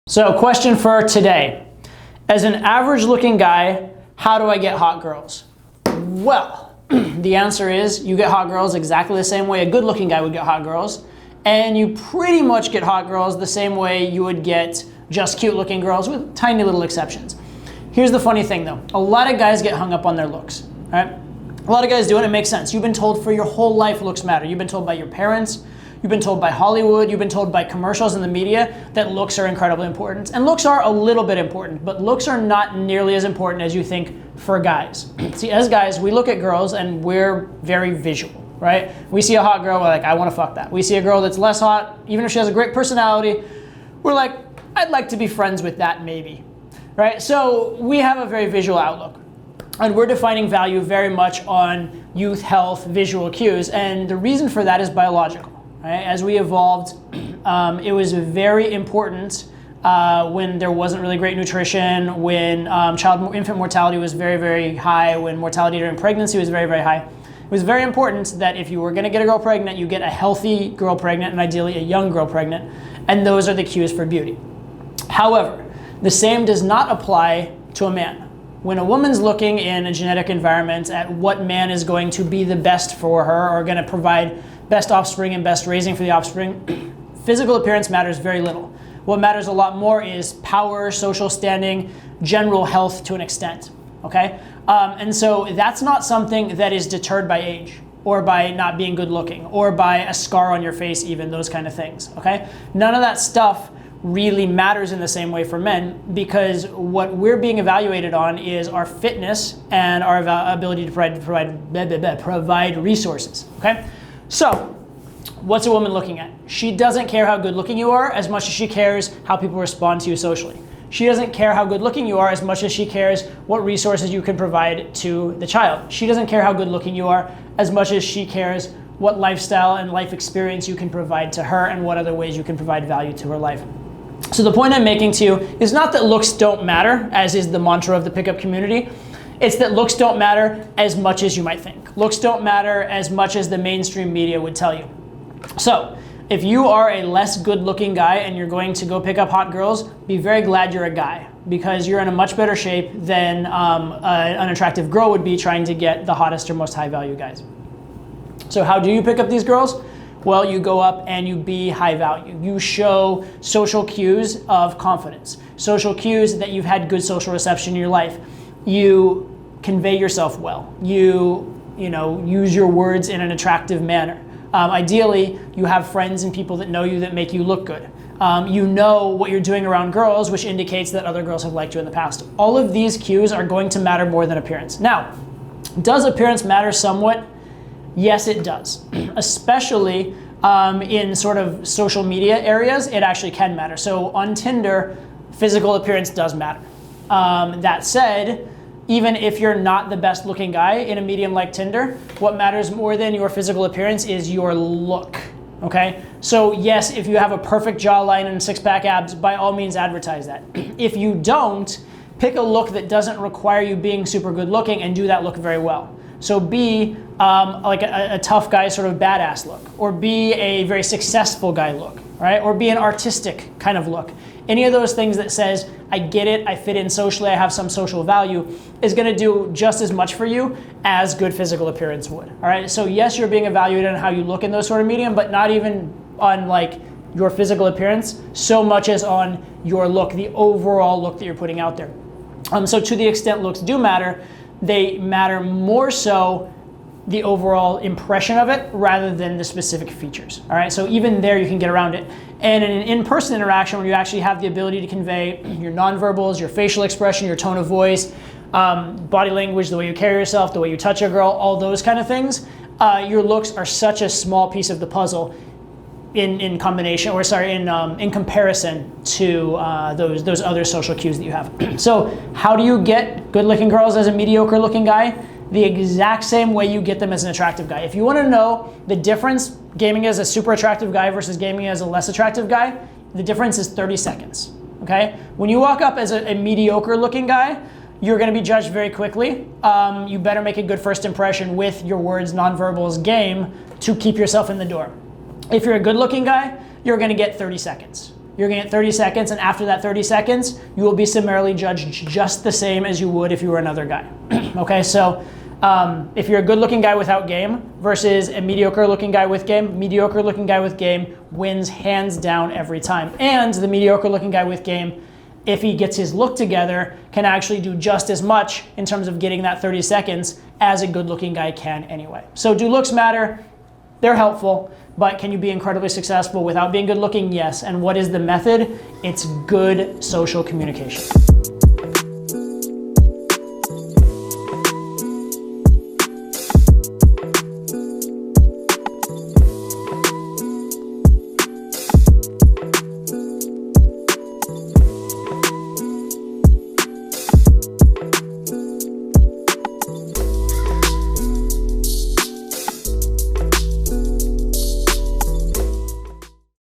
So, question for today. As an average looking guy, how do I get hot girls? Well, the answer is you get hot girls exactly the same way a good looking guy would get hot girls. And you pretty much get hot girls the same way you would get just cute looking girls, with tiny little exceptions. Here's the funny thing though. A lot of guys get hung up on their looks, right? A lot of guys do, and it makes sense. You've been told for your whole life looks matter. You've been told by your parents, you've been told by Hollywood, you've been told by commercials in the media that looks are incredibly important. And looks are a little bit important, but looks are not nearly as important as you think for guys. See, as guys, we look at girls and we're very visual, right? We see a hot girl, we're like, I want to fuck that. We see a girl that's less hot, even if she has a great personality, we're like, I'd like to be friends with that maybe, right? So we have a very visual outlook. And we're defining value very much on youth, health, visual cues. And the reason for that is biological. Right? As we evolved, it was very important when there wasn't really great nutrition, when infant mortality was very, very high, when mortality during pregnancy was very, very high. It was very important that if you were going to get a girl pregnant, you get a healthy girl pregnant and ideally a young girl pregnant. And those are the cues for beauty. However, the same does not apply to a man. When a woman's looking in a genetic environment at what man is going to be the best for her or going to provide best offspring and best raising for the offspring, physical appearance matters very little. What matters a lot more is power, social standing, general health to an extent, okay? And so that's not something that is deterred by age or by not being good looking or by a scar on your face even, those kind of things, okay? None of that stuff really matters in the same way for men, because what we're being evaluated on is our fitness and our ability to provide resources, okay? So, what's a woman looking at? She doesn't care how good looking you are as much as she cares how people respond to you socially. She doesn't care how good looking you are as much as she cares what resources you can provide to the child. She doesn't care how good looking you are as much as she cares what lifestyle and life experience you can provide to her and what other ways you can provide value to her life. So the point I'm making to you is not that looks don't matter, as is the mantra of the pickup community. It's that looks don't matter as much as you might think. Looks don't matter as much as the mainstream media would tell you. So if you are a less good looking guy and you're going to go pick up hot girls, be very glad you're a guy, because you're in a much better shape than an attractive girl would be trying to get the hottest or most high value guys. So how do you pick up these girls? Well, you go up and you be high value. You show social cues of confidence, social cues that you've had good social reception in your life. You convey yourself well. You use your words in an attractive manner. Ideally, you have friends and people that know you that make you look good. You know what you're doing around girls, which indicates that other girls have liked you in the past. All of these cues are going to matter more than appearance. Now, does appearance matter somewhat? Yes, it does. Especially in sort of social media areas, it actually can matter. So on Tinder, physical appearance does matter. That said, even if you're not the best looking guy in a medium like Tinder, what matters more than your physical appearance is your look, okay? So yes, if you have a perfect jawline and six-pack abs, by all means advertise that. If you don't, pick a look that doesn't require you being super good looking and do that look very well. So be like a tough guy sort of badass look, or be a very successful guy look, right? Or be an artistic kind of look. Any of those things that says, I get it, I fit in socially, I have some social value, is gonna do just as much for you as good physical appearance would, all right? So yes, you're being evaluated on how you look in those sort of medium, but not even on like your physical appearance, so much as on your look, the overall look that you're putting out there. So to the extent looks do matter, they matter more so the overall impression of it rather than the specific features, all right? So even there you can get around it. And in an in-person interaction where you actually have the ability to convey your nonverbals, your facial expression, your tone of voice, body language, the way you carry yourself, the way you touch a girl, all those kind of things, your looks are such a small piece of the puzzle in comparison to those other social cues that you have. So how do you get good looking girls as a mediocre looking guy? The exact same way you get them as an attractive guy. If you want to know the difference gaming as a super attractive guy versus gaming as a less attractive guy, the difference is 30 seconds, okay? When you walk up as a mediocre looking guy, you're going to be judged very quickly. You better make a good first impression with your words, nonverbals, game to keep yourself in the door. If you're a good looking guy, you're going to get 30 seconds. you're gonna get 30 seconds, and after that 30 seconds, you will be summarily judged just the same as you would if you were another guy. Okay, so if you're a good looking guy without game versus a mediocre looking guy with game, mediocre looking guy with game wins hands down every time. And the mediocre looking guy with game, if he gets his look together, can actually do just as much in terms of getting that 30 seconds as a good looking guy can anyway. So do looks matter? They're helpful, but can you be incredibly successful without being good looking? Yes. And what is the method? It's good social communication.